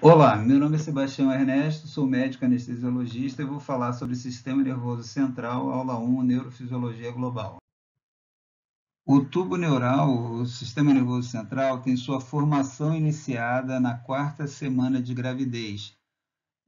Olá, meu nome é Sebastião Ernesto, sou médico anestesiologista e vou falar sobre Sistema Nervoso Central, aula 1, Neurofisiologia Global. O tubo neural, o sistema nervoso central, tem sua formação iniciada na quarta semana de gravidez.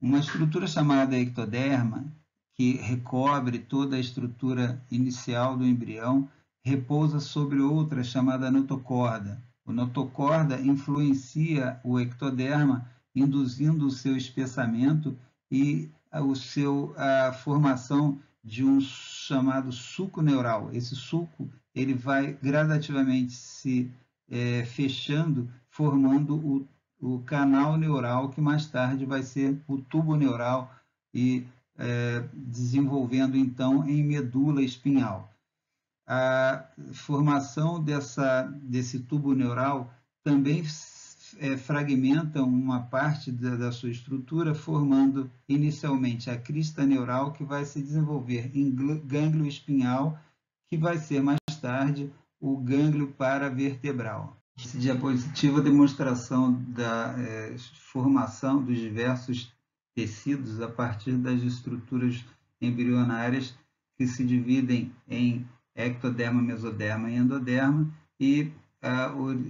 Uma estrutura chamada ectoderma, que recobre toda a estrutura inicial do embrião, repousa sobre outra chamada notocorda. O notocorda influencia o ectoderma, induzindo o seu espessamento e a formação de um chamado sulco neural. Esse sulco ele vai gradativamente se fechando, formando o canal neural, que mais tarde vai ser o tubo neural e desenvolvendo então em medula espinhal. A formação desse tubo neural também fragmenta uma parte da sua estrutura, formando inicialmente a crista neural, que vai se desenvolver em gânglio espinhal, que vai ser mais tarde o gânglio paravertebral. Esse diapositivo é a demonstração da formação dos diversos tecidos a partir das estruturas embrionárias que se dividem em ectoderma, mesoderma e endoderma, e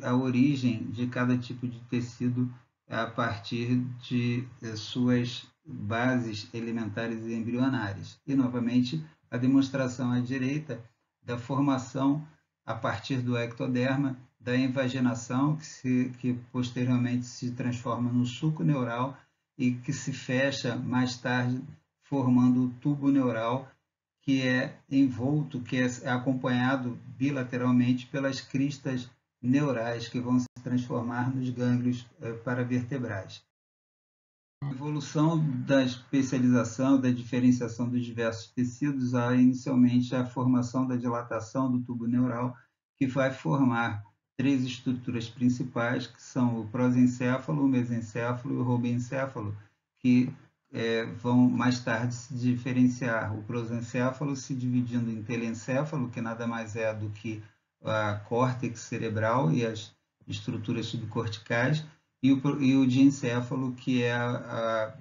a origem de cada tipo de tecido a partir de suas bases elementares e embrionárias. E, novamente, a demonstração à direita da formação a partir do ectoderma, da invaginação, que posteriormente se transforma no sulco neural e que se fecha mais tarde, formando o tubo neural, que é envolto, que é acompanhado bilateralmente pelas cristas neurais, que vão se transformar nos gânglios paravertebrais. A evolução da especialização, da diferenciação dos diversos tecidos, há inicialmente a formação da dilatação do tubo neural, que vai formar três estruturas principais, que são o prosencéfalo, o mesencéfalo e o robencéfalo, que vão mais tarde se diferenciar. O prosencéfalo se dividindo em telencéfalo, que nada mais é do que a córtex cerebral e as estruturas subcorticais, e o diencéfalo, que é a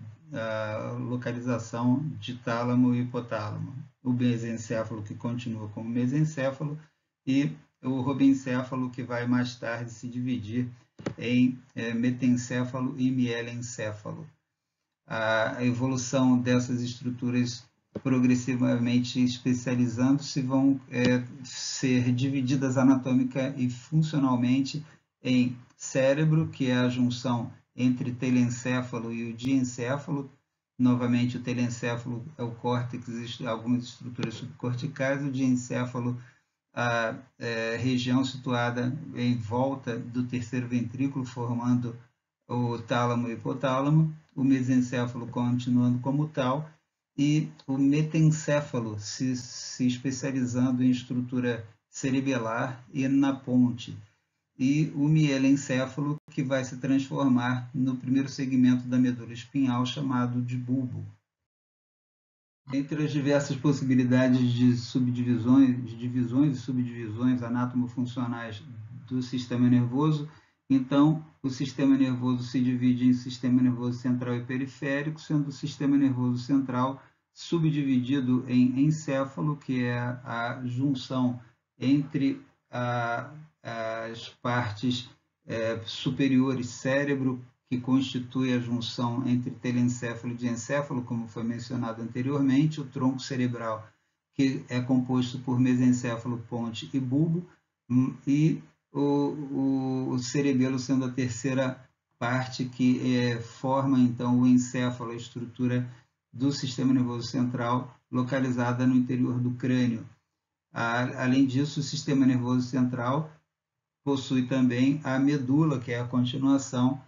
localização de tálamo e hipotálamo. O mesencéfalo, que continua como mesencéfalo, e o robencéfalo, que vai mais tarde se dividir em metencéfalo e mielencéfalo. A evolução dessas estruturas progressivamente especializando-se vão ser divididas anatômica e funcionalmente em cérebro, que é a junção entre telencéfalo e o diencéfalo. Novamente, o telencéfalo é o córtex e algumas estruturas subcorticais, o diencéfalo a região situada em volta do terceiro ventrículo, formando o tálamo e hipotálamo, o mesencéfalo continuando como tal, e o metencéfalo se especializando em estrutura cerebelar e na ponte, e o mielencéfalo, que vai se transformar no primeiro segmento da medula espinhal, chamado de bulbo. Entre as diversas possibilidades de subdivisões, de divisões e subdivisões anatomofuncionais do sistema nervoso, então, o sistema nervoso se divide em sistema nervoso central e periférico, sendo o sistema nervoso central subdividido em encéfalo, que é a junção entre as partes superiores, cérebro, que constitui a junção entre telencéfalo e diencéfalo, como foi mencionado anteriormente, o tronco cerebral, que é composto por mesencéfalo, ponte e bulbo, e o cerebelo sendo a terceira parte que forma então o encéfalo, a estrutura do sistema nervoso central, localizada no interior do crânio. Além disso, o sistema nervoso central possui também a medula, que é a continuação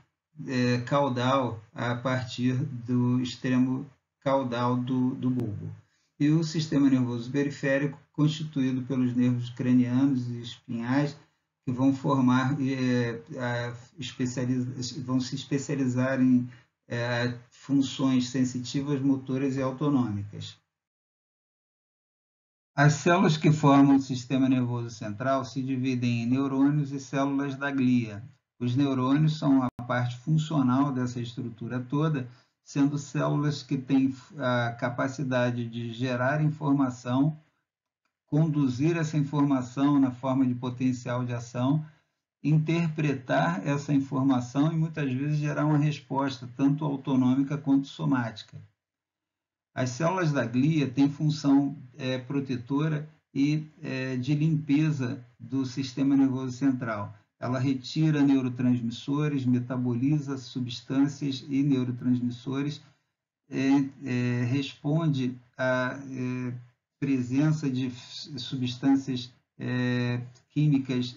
caudal a partir do extremo caudal do bulbo. E o sistema nervoso periférico, constituído pelos nervos cranianos e espinhais, que vão formar, vão se especializar em funções sensitivas, motoras e autonômicas. As células que formam o sistema nervoso central se dividem em neurônios e células da glia. Os neurônios são a parte funcional dessa estrutura toda, sendo células que têm a capacidade de gerar informação, conduzir essa informação na forma de potencial de ação, interpretar essa informação e muitas vezes gerar uma resposta, tanto autonômica quanto somática. As células da glia têm função protetora e de limpeza do sistema nervoso central. Ela retira neurotransmissores, metaboliza substâncias e neurotransmissores, responde à presença de substâncias químicas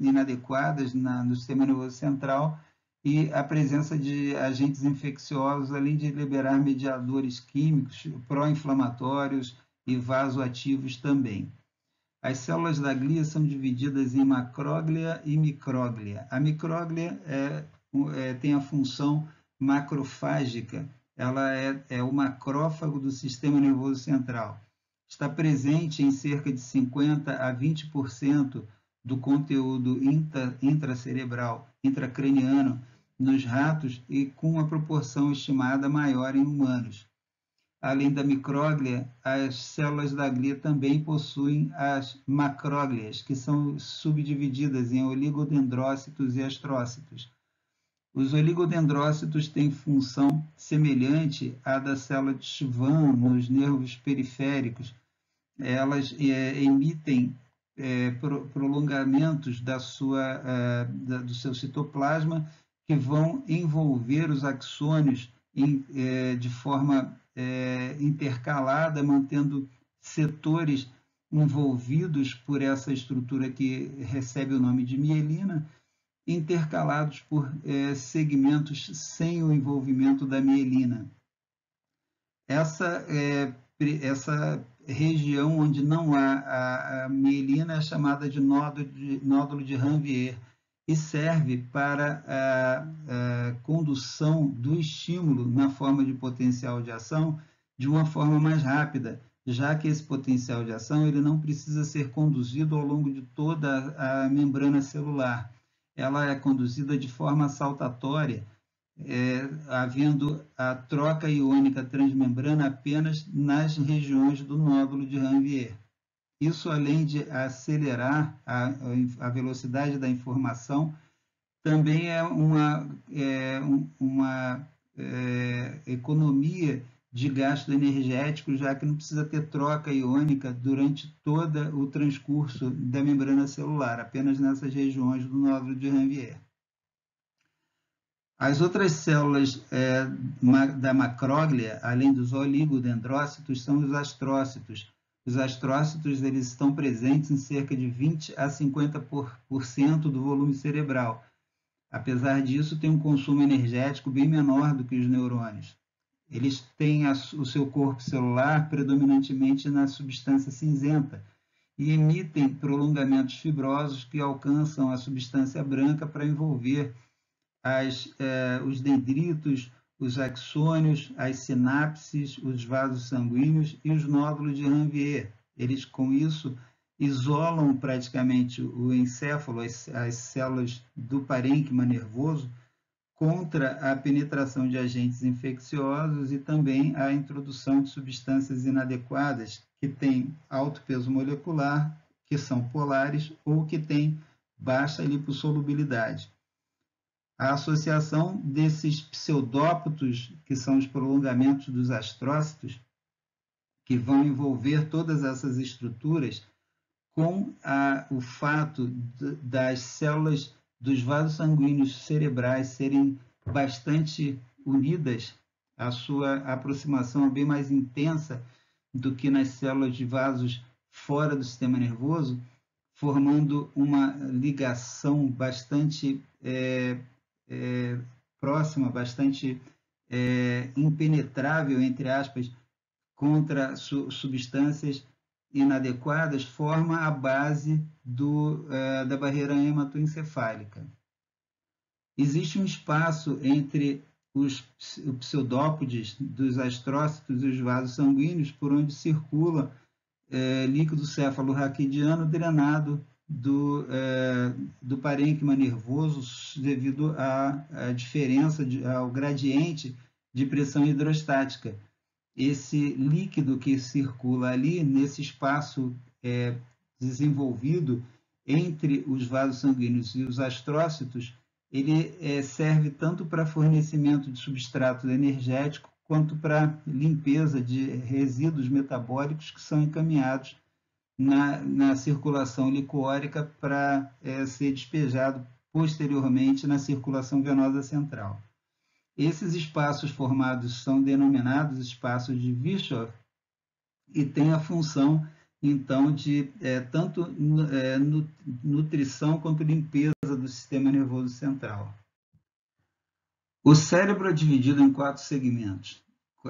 inadequadas no sistema nervoso central e a presença de agentes infecciosos, além de liberar mediadores químicos pró-inflamatórios e vasoativos também. As células da glia são divididas em macróglia e micróglia. A micróglia tem a função macrofágica, ela é o macrófago do sistema nervoso central. Está presente em cerca de 50% a 20% do conteúdo intracerebral, intracraniano, nos ratos e com uma proporção estimada maior em humanos. Além da micróglia, as células da glia também possuem as macróglias, que são subdivididas em oligodendrócitos e astrócitos. Os oligodendrócitos têm função semelhante à da célula de Schwann nos nervos periféricos. Elas emitem prolongamentos do seu citoplasma que vão envolver os axônios de forma intercalada, mantendo setores envolvidos por essa estrutura que recebe o nome de mielina, intercalados por segmentos sem o envolvimento da mielina. Essa região onde não há a mielina é chamada de nódulo de Ranvier e serve para a condução do estímulo na forma de potencial de ação de uma forma mais rápida, já que esse potencial de ação ele não precisa ser conduzido ao longo de toda a membrana celular. Ela é conduzida de forma saltatória, havendo a troca iônica transmembrana apenas nas regiões do nódulo de Ranvier. Isso, além de acelerar a velocidade da informação, também é uma economia de gasto energético, já que não precisa ter troca iônica durante todo o transcurso da membrana celular, apenas nessas regiões do nódulo de Ranvier. As outras células da macróglia, além dos oligodendrócitos, são os astrócitos. Os astrócitos eles estão presentes em cerca de 20% a 50% do volume cerebral. Apesar disso, tem um consumo energético bem menor do que os neurônios. Eles têm o seu corpo celular predominantemente na substância cinzenta e emitem prolongamentos fibrosos que alcançam a substância branca para envolver os dendritos, os axônios, as sinapses, os vasos sanguíneos e os nódulos de Ranvier. Eles, com isso, isolam praticamente o encéfalo, as células do parênquima nervoso, contra a penetração de agentes infecciosos e também a introdução de substâncias inadequadas que têm alto peso molecular, que são polares ou que têm baixa lipossolubilidade. A associação desses pseudópotos, que são os prolongamentos dos astrócitos, que vão envolver todas essas estruturas, com o fato das células dos vasos sanguíneos cerebrais serem bastante unidas, a sua aproximação é bem mais intensa do que nas células de vasos fora do sistema nervoso, formando uma ligação bastante próxima, bastante impenetrável, entre aspas, contra substâncias inadequadas, forma a base da barreira hematoencefálica. Existe um espaço entre os pseudópodes dos astrócitos e os vasos sanguíneos por onde circula líquido cefalorraquidiano drenado do parênquima nervoso devido à diferença, ao gradiente de pressão hidrostática. Esse líquido que circula ali, nesse espaço desenvolvido entre os vasos sanguíneos e os astrócitos, ele serve tanto para fornecimento de substrato energético quanto para limpeza de resíduos metabólicos que são encaminhados na circulação licórica para ser despejado posteriormente na circulação venosa central. Esses espaços formados são denominados espaços de Virchow e têm a função, então, de tanto nutrição quanto limpeza do sistema nervoso central. O cérebro é dividido em 4 segmentos,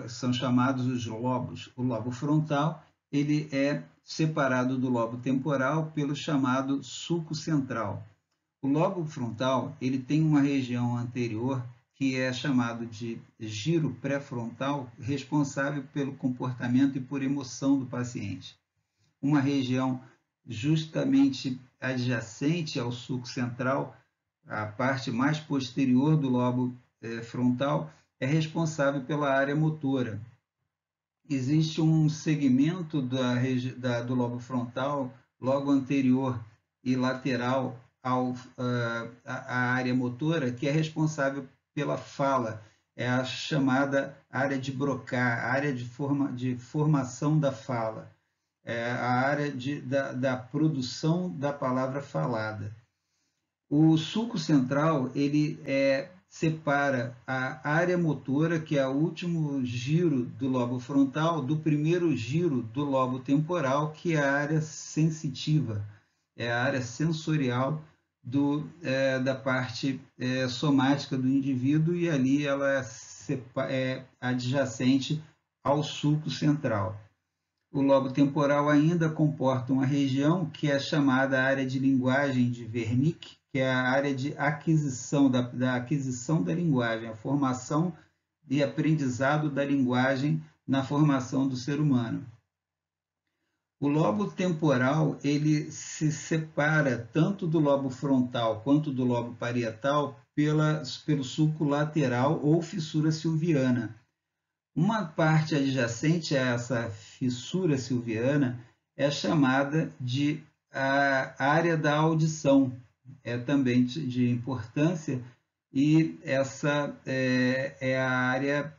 são chamados os lobos. O lobo frontal, ele é separado do lobo temporal pelo chamado sulco central. O lobo frontal, ele tem uma região anterior que é chamado de giro pré-frontal, responsável pelo comportamento e por emoção do paciente. Uma região justamente adjacente ao sulco central, a parte mais posterior do lobo frontal, é responsável pela área motora. Existe um segmento do lobo frontal, logo anterior e lateral à área motora, que é responsável pela fala, é a chamada área de Broca, a área de formação da fala, é a área da produção da palavra falada. O sulco central, ele separa a área motora, que é o último giro do lobo frontal, do primeiro giro do lobo temporal, que é a área sensitiva, é a área sensorial da parte somática do indivíduo, e ali ela é adjacente ao sulco central. O lobo temporal ainda comporta uma região que é chamada área de linguagem de Wernicke, que é a área de aquisição, da aquisição da linguagem, a formação e aprendizado da linguagem na formação do ser humano. O lobo temporal, ele se separa tanto do lobo frontal quanto do lobo parietal pelo sulco lateral ou fissura silviana. Uma parte adjacente a essa fissura silviana é chamada de a área da audição, é também de importância, e essa é a área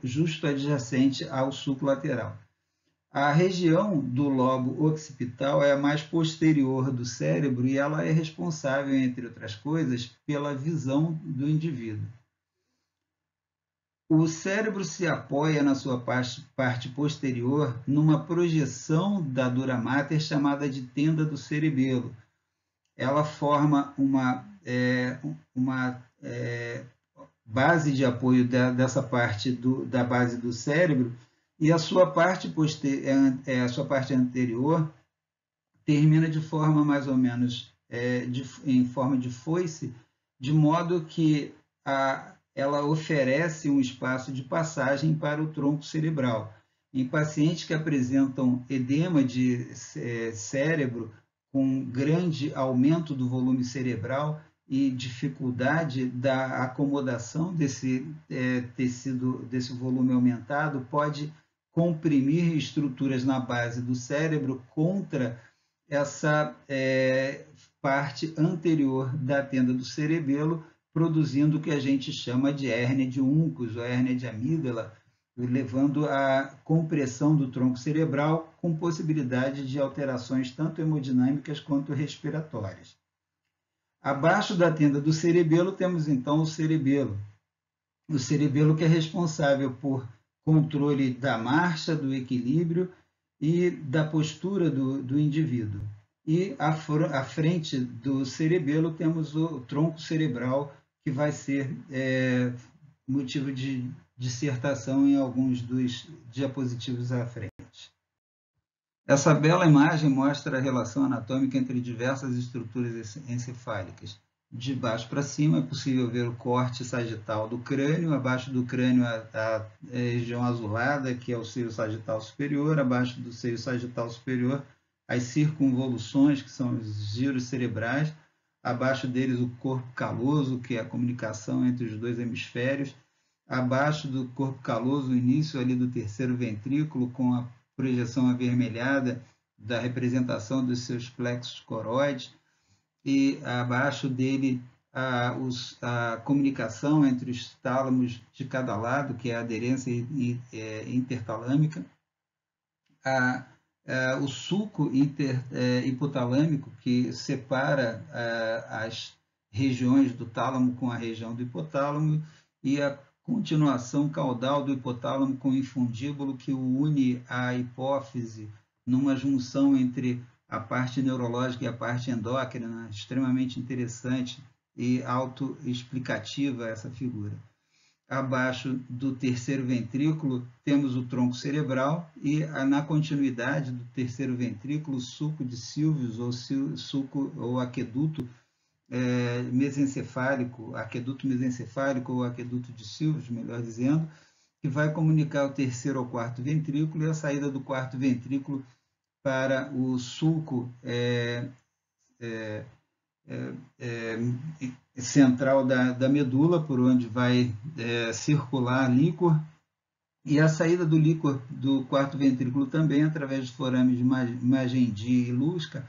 justo adjacente ao sulco lateral. A região do lobo occipital é a mais posterior do cérebro e ela é responsável, entre outras coisas, pela visão do indivíduo. O cérebro se apoia na sua parte posterior numa projeção da dura mater chamada de tenda do cerebelo. Ela forma uma base de apoio dessa parte da base do cérebro, e a sua parte anterior termina de forma mais ou menos em forma de foice, de modo que ela oferece um espaço de passagem para o tronco cerebral. Em pacientes que apresentam edema de cérebro com grande aumento do volume cerebral e dificuldade da acomodação desse tecido, desse volume aumentado, pode comprimir estruturas na base do cérebro contra essa parte anterior da tenda do cerebelo, produzindo o que a gente chama de hérnia de Uncus ou hérnia de amígdala, levando à compressão do tronco cerebral, com possibilidade de alterações tanto hemodinâmicas quanto respiratórias. Abaixo da tenda do cerebelo temos então o cerebelo. O cerebelo que é responsável por controle da marcha, do equilíbrio e da postura do indivíduo. E à frente do cerebelo temos o tronco cerebral, que vai ser motivo de dissertação em alguns dos diapositivos à frente. Essa bela imagem mostra a relação anatômica entre diversas estruturas encefálicas. De baixo para cima é possível ver o corte sagital do crânio, abaixo do crânio a região azulada, que é o seio sagital superior, abaixo do seio sagital superior as circunvoluções, que são os giros cerebrais, abaixo deles o corpo caloso, que é a comunicação entre os dois hemisférios, abaixo do corpo caloso o início ali do terceiro ventrículo, com a projeção avermelhada da representação dos seus plexos coroides, e abaixo dele a comunicação entre os tálamos de cada lado, que é a aderência intertalâmica, o sulco hipotalâmico, que separa as regiões do tálamo com a região do hipotálamo, e a continuação caudal do hipotálamo com o infundíbulo, que une a hipófise numa junção entre a parte neurológica e a parte endócrina, extremamente interessante e autoexplicativa essa figura. Abaixo do terceiro ventrículo temos o tronco cerebral e na continuidade do terceiro ventrículo o sulco de Sylvius ou aqueduto mesencefálico, aqueduto mesencefálico ou aqueduto de Sylvius, melhor dizendo, que vai comunicar o terceiro ao quarto ventrículo e a saída do quarto ventrículo para o sulco central da medula, por onde vai circular líquor, e a saída do líquor do quarto ventrículo também através dos forames de Magendie e Lusca,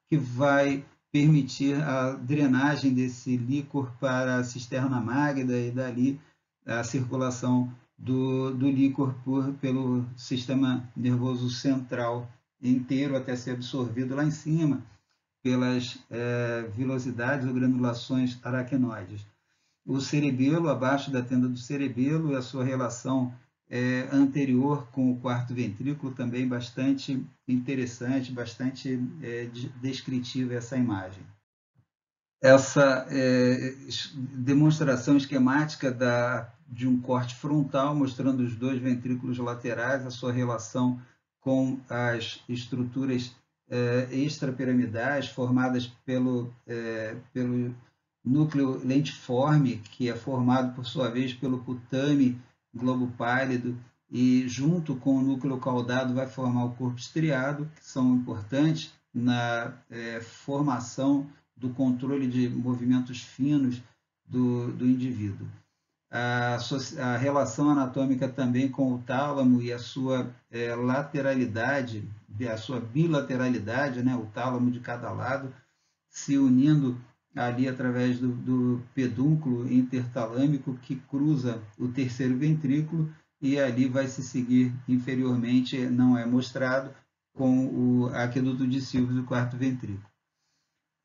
que vai permitir a drenagem desse líquor para a cisterna magna e dali a circulação do líquor pelo sistema nervoso central inteiro até ser absorvido lá em cima pelas vilosidades ou granulações aracnoides. O cerebelo, abaixo da tenda do cerebelo, e a sua relação anterior com o quarto ventrículo, também bastante interessante, bastante descritiva essa imagem. Essa demonstração esquemática de um corte frontal, mostrando os dois ventrículos laterais, a sua relação com as estruturas extrapiramidais formadas pelo núcleo lentiforme, que é formado, por sua vez, pelo putame globo pálido, e junto com o núcleo caudado vai formar o corpo estriado, que são importantes na formação do controle de movimentos finos do indivíduo. A relação anatômica também com o tálamo e a sua lateralidade, a sua bilateralidade, né, o tálamo de cada lado, se unindo ali através do pedúnculo intertalâmico que cruza o terceiro ventrículo, e ali vai se seguir inferiormente, não é mostrado, com o aqueduto de Sylvius do quarto ventrículo.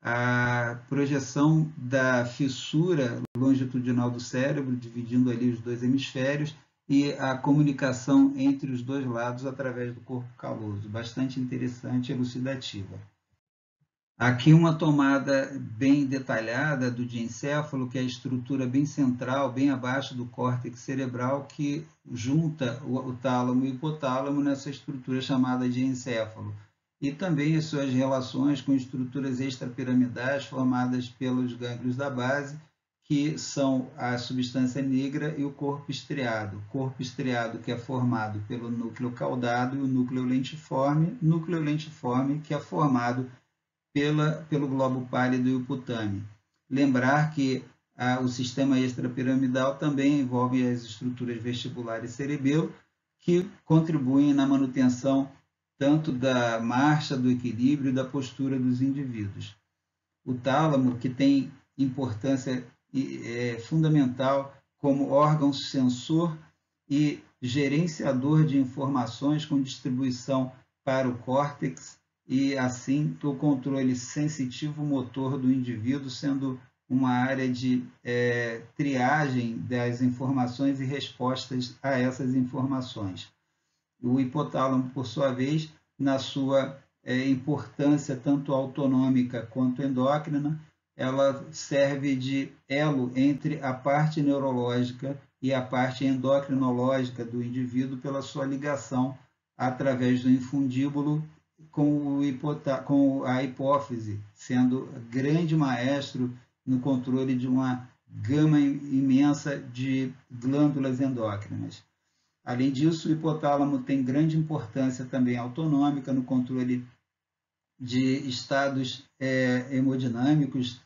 A projeção da fissura longitudinal do cérebro, dividindo ali os dois hemisférios, e a comunicação entre os dois lados através do corpo caloso. Bastante interessante e elucidativa. Aqui uma tomada bem detalhada do diencéfalo, que é a estrutura bem central, bem abaixo do córtex cerebral, que junta o tálamo e o hipotálamo nessa estrutura chamada diencéfalo. E também as suas relações com estruturas extrapiramidais formadas pelos gânglios da base, que são a substância negra e o corpo estriado. O corpo estriado que é formado pelo núcleo caudado e o núcleo lentiforme que é formado pelo globo pálido e o putame. Lembrar que o sistema extrapiramidal também envolve as estruturas vestibular e cerebelo, que contribuem na manutenção tanto da marcha, do equilíbrio e da postura dos indivíduos. O tálamo, que tem importância fundamental como órgão sensor e gerenciador de informações com distribuição para o córtex, e assim o controle sensitivo motor do indivíduo, sendo uma área de triagem das informações e respostas a essas informações. O hipotálamo, por sua vez, na sua importância tanto autonômica quanto endócrina, ela serve de elo entre a parte neurológica e a parte endocrinológica do indivíduo pela sua ligação através do infundíbulo com a hipófise, sendo grande maestro no controle de uma gama imensa de glândulas endócrinas. Além disso, o hipotálamo tem grande importância também autonômica no controle de estados hemodinâmicos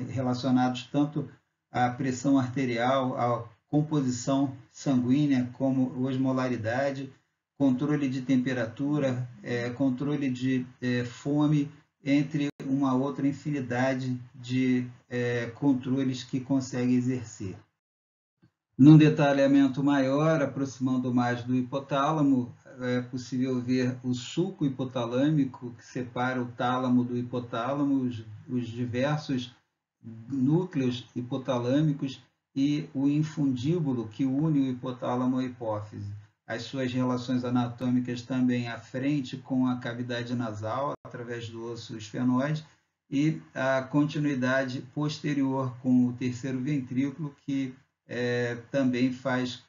relacionados tanto à pressão arterial, à composição sanguínea, como osmolaridade, controle de temperatura, controle de fome, entre uma outra infinidade de controles que consegue exercer. Num detalhamento maior, aproximando mais do hipotálamo, é possível ver o sulco hipotalâmico, que separa o tálamo do hipotálamo, os diversos núcleos hipotalâmicos e o infundíbulo, que une o hipotálamo à hipófise. As suas relações anatômicas também à frente com a cavidade nasal, através do osso esfenóide, e a continuidade posterior com o terceiro ventrículo, que também faz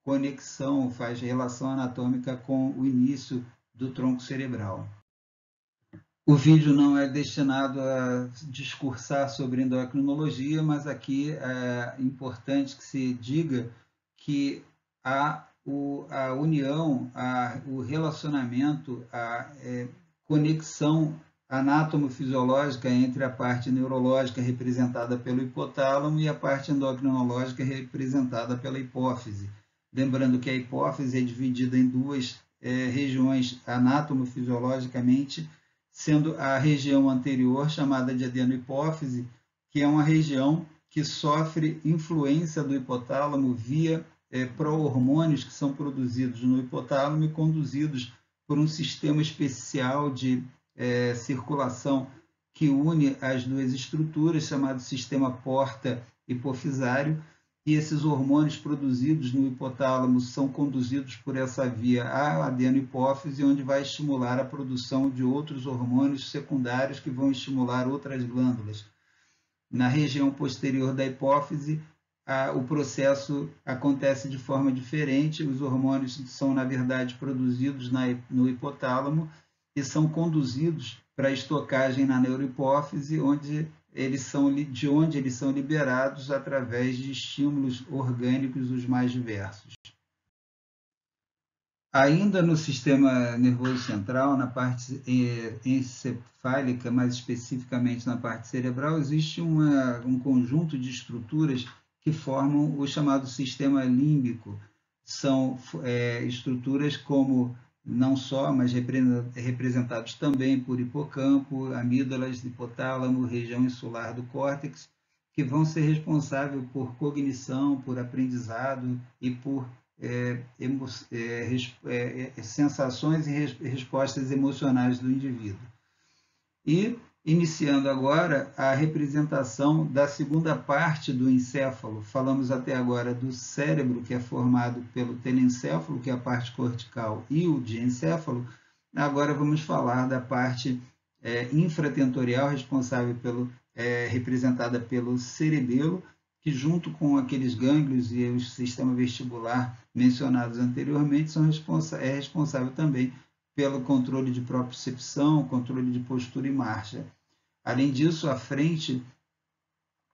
conexão, faz relação anatômica com o início do tronco cerebral. O vídeo não é destinado a discursar sobre endocrinologia, mas aqui é importante que se diga que a união, o relacionamento, a conexão anátomo-fisiológica entre a parte neurológica representada pelo hipotálamo e a parte endocrinológica representada pela hipófise. Lembrando que a hipófise é dividida em duas regiões anátomo-fisiologicamente, sendo a região anterior chamada de adenohipófise, que é uma região que sofre influência do hipotálamo via pró-hormônios que são produzidos no hipotálamo e conduzidos por um sistema especial de circulação que une as duas estruturas, chamado sistema porta hipofisário, e esses hormônios produzidos no hipotálamo são conduzidos por essa via à adenohipófise, onde vai estimular a produção de outros hormônios secundários que vão estimular outras glândulas. Na região posterior da hipófise, o processo acontece de forma diferente, os hormônios são, na verdade, produzidos no hipotálamo e são conduzidos para a estocagem na neurohipófise, de onde eles são liberados através de estímulos orgânicos os mais diversos. Ainda no sistema nervoso central, na parte encefálica, mais especificamente na parte cerebral, existe um conjunto de estruturas que formam o chamado sistema límbico. São estruturas como não só, mas representados também por hipocampo, amígdalas, hipotálamo, região insular do córtex, que vão ser responsáveis por cognição, por aprendizado e por sensações e respostas emocionais do indivíduo. E, iniciando agora a representação da segunda parte do encéfalo. Falamos até agora do cérebro, que é formado pelo telencéfalo, que é a parte cortical, e o diencéfalo. Agora vamos falar da parte infratentorial, representada pelo cerebelo, que junto com aqueles gânglios e o sistema vestibular mencionados anteriormente, é responsável também pelo controle de propriocepção, controle de postura e marcha. Além disso, à frente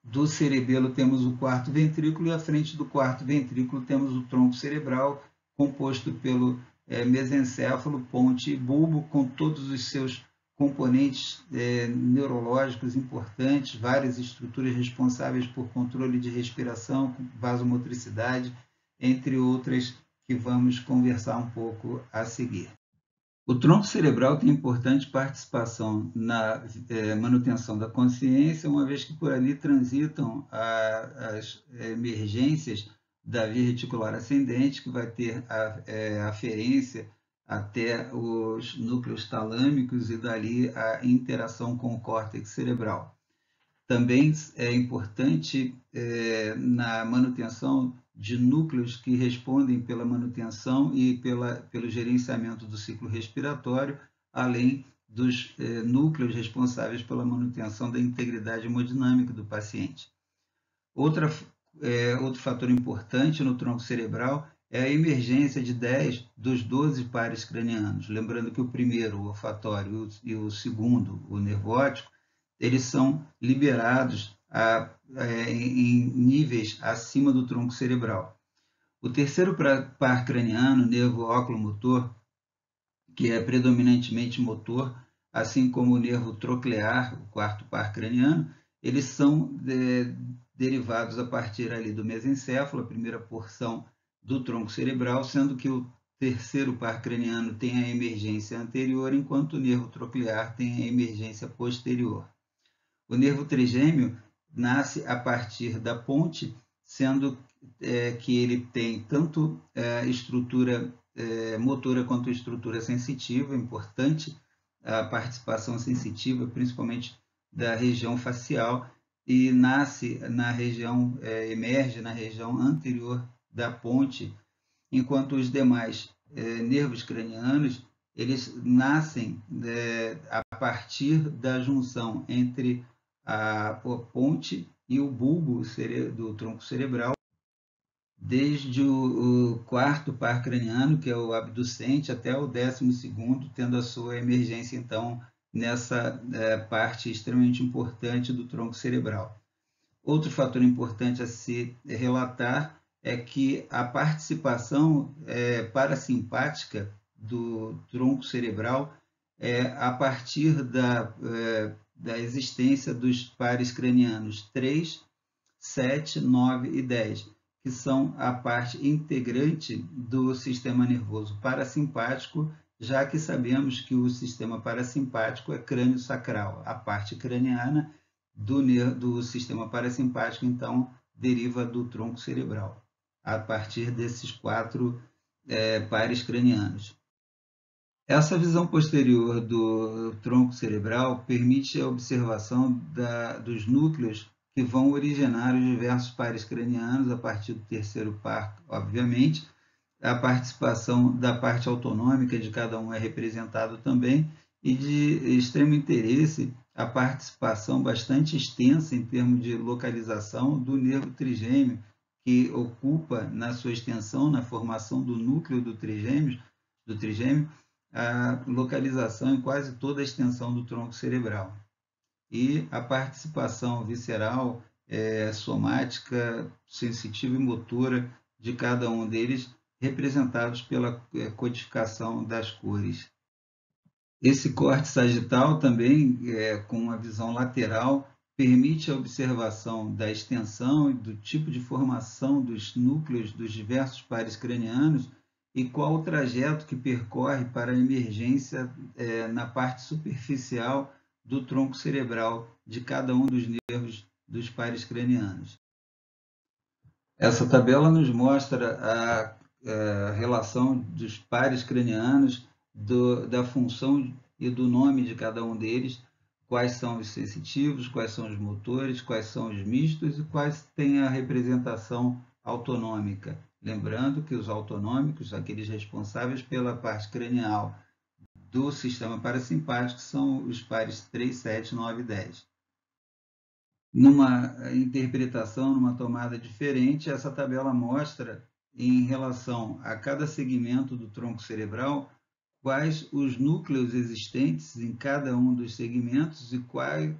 do cerebelo temos o quarto ventrículo e à frente do quarto ventrículo temos o tronco cerebral, composto pelo mesencéfalo, ponte e bulbo, com todos os seus componentes neurológicos importantes, várias estruturas responsáveis por controle de respiração, vasomotricidade, entre outras que vamos conversar um pouco a seguir. O tronco cerebral tem importante participação na manutenção da consciência, uma vez que por ali transitam as emergências da via reticular ascendente, que vai ter a aferência até os núcleos talâmicos e dali a interação com o córtex cerebral. Também é importante na manutenção de núcleos que respondem pela manutenção e pelo gerenciamento do ciclo respiratório, além dos núcleos responsáveis pela manutenção da integridade hemodinâmica do paciente. Outro fator importante no tronco cerebral é a emergência de 10 dos 12 pares cranianos. Lembrando que o primeiro, o olfatório, e o segundo, o nervo óptico, eles são liberados em níveis acima do tronco cerebral. O terceiro par craniano, nervo oculomotor, que é predominantemente motor, assim como o nervo troclear, o quarto par craniano, eles são derivados a partir ali do mesencéfalo, a primeira porção do tronco cerebral, sendo que o terceiro par craniano tem a emergência anterior, enquanto o nervo troclear tem a emergência posterior. O nervo trigêmeo nasce a partir da ponte, sendo que ele tem tanto estrutura motora quanto estrutura sensitiva, importante a participação sensitiva, principalmente da região facial, e nasce na região, emerge na região anterior da ponte, enquanto os demais nervos cranianos, eles nascem a partir da junção entre a ponte e o bulbo do tronco cerebral, desde o quarto par craniano, que é o abducente, até o 12º, tendo a sua emergência, então, nessa parte extremamente importante do tronco cerebral. Outro fator importante a se relatar é que a participação parasimpática do tronco cerebral é a partir da existência dos pares cranianos 3, 7, 9 e 10, que são a parte integrante do sistema nervoso parasimpático, já que sabemos que o sistema parasimpático é crânio-sacral. A parte craniana do sistema parasimpático, então, deriva do tronco cerebral, a partir desses 4 pares cranianos. Essa visão posterior do tronco cerebral permite a observação dos núcleos que vão originar os diversos pares cranianos a partir do terceiro par, obviamente. A participação da parte autonômica de cada um é representado também, e de extremo interesse a participação bastante extensa em termos de localização do nervo trigêmeo, que ocupa na sua extensão, na formação do núcleo do trigêmeo, a localização em quase toda a extensão do tronco cerebral. E a participação visceral, somática, sensitiva e motora de cada um deles, representados pela codificação das cores. Esse corte sagital também, com uma visão lateral, permite a observação da extensão e do tipo de formação dos núcleos dos diversos pares cranianos e qual o trajeto que percorre para a emergência na parte superficial do tronco cerebral de cada um dos nervos dos pares cranianos. Essa tabela nos mostra a relação dos pares cranianos, da função e do nome de cada um deles, quais são os sensitivos, quais são os motores, quais são os mistos e quais têm a representação autonômica. Lembrando que os autonômicos, aqueles responsáveis pela parte cranial do sistema parasimpático, são os pares 3, 7, 9 e 10. Numa interpretação, numa tomada diferente, essa tabela mostra, em relação a cada segmento do tronco cerebral, quais os núcleos existentes em cada um dos segmentos e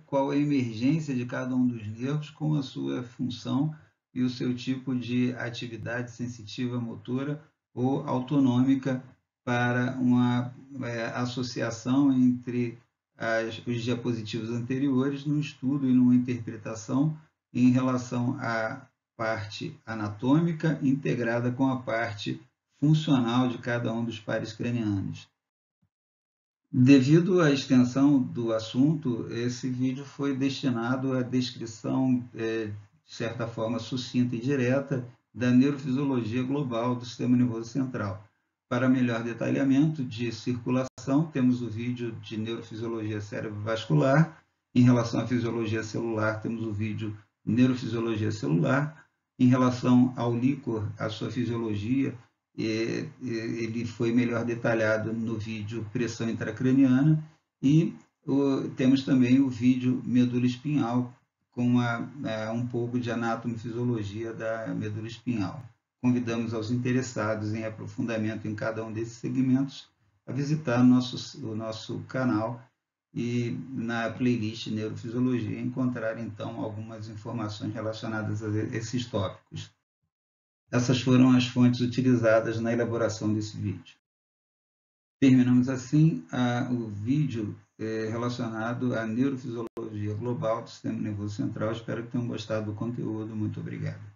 qual a emergência de cada um dos nervos com a sua função e o seu tipo de atividade sensitiva, motora ou autonômica, para uma associação entre os diapositivos anteriores num estudo e numa interpretação em relação à parte anatômica integrada com a parte funcional de cada um dos pares cranianos. Devido à extensão do assunto, esse vídeo foi destinado à descrição, de certa forma sucinta e direta, da neurofisiologia global do sistema nervoso central. Para melhor detalhamento de circulação, temos o vídeo de neurofisiologia cerebrovascular. Em relação à fisiologia celular, temos o vídeo neurofisiologia celular. Em relação ao líquor, a sua fisiologia, ele foi melhor detalhado no vídeo pressão intracraniana, e temos também o vídeo medula espinhal, com um pouco de anatomofisiologia da medula espinhal. Convidamos aos interessados em aprofundamento em cada um desses segmentos a visitar o nosso canal e na playlist Neurofisiologia encontrar então algumas informações relacionadas a esses tópicos. Essas foram as fontes utilizadas na elaboração desse vídeo. Terminamos assim o vídeo relacionado à neurofisiologia global do sistema nervoso central. Espero que tenham gostado do conteúdo. Muito obrigado.